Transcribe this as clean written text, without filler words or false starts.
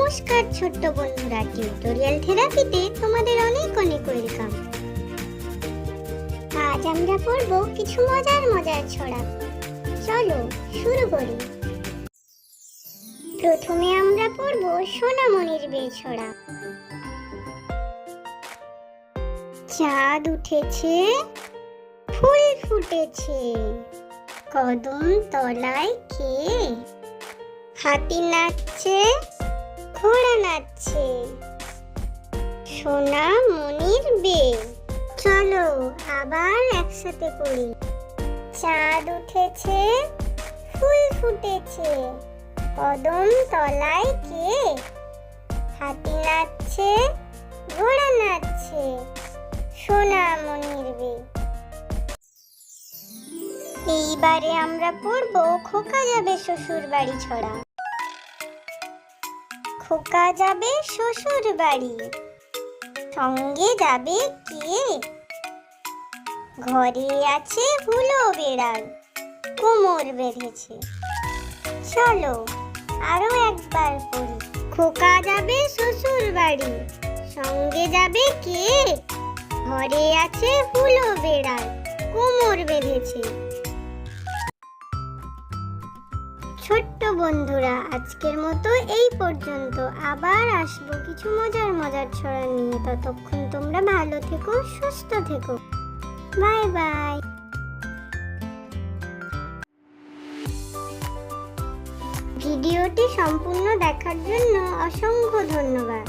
নমস্কার ছোট্ট বন্ধুরা, টিউটোরিয়াল থেরাপিতে তোমাদের অনেক অনেক ওয়েলকাম। আজ আমরা পড়ব কিছু মজার মজার ছড়া। চলো শুরু করি। প্রথমে আমরা পড়ব সোনামণির বিয়ে ছড়া। চাঁদ উঠেছে, ফুল ফুটেছে, কদম তলায় কে? হাতি নাচছে, ঘোড়া নাচছে, সোনামণির বিয়ে। চলো আবার একসাথে পড়ি। চাঁদ উঠেছে, ফুল ফুটেছে, কদম তলায় কে? হাতি নাচছে, ঘোড়া নাচছে, সোনামণির বিয়ে। এইবারে আমরা পড়বো খোকা যাবে শ্বশুর বাড়ি ছড়া। খোকা যাবে শ্বশুর বাড়ি, সঙ্গে যাবে কে? ঘরে আছে হুলো বেড়াল, কোমর বেঁধেছে। চলো আরো একবার পড়ি। খোকা যাবে শ্বশুর বাড়ি, সঙ্গে যাবে কে? ঘরে আছে হুলো বেড়াল, কোমর বেঁধেছে। ছোট্ট বন্ধুরা, আজকের মতো এই পর্যন্ত। আবার আসবো কিছু মজার মজার ছড়া নিয়ে। ততক্ষণ তোমরা ভালো থেকো, সুস্থ থেকো। Bye bye. ভিডিওটি সম্পূর্ণ দেখার জন্য অসংখ্য ধন্যবাদ।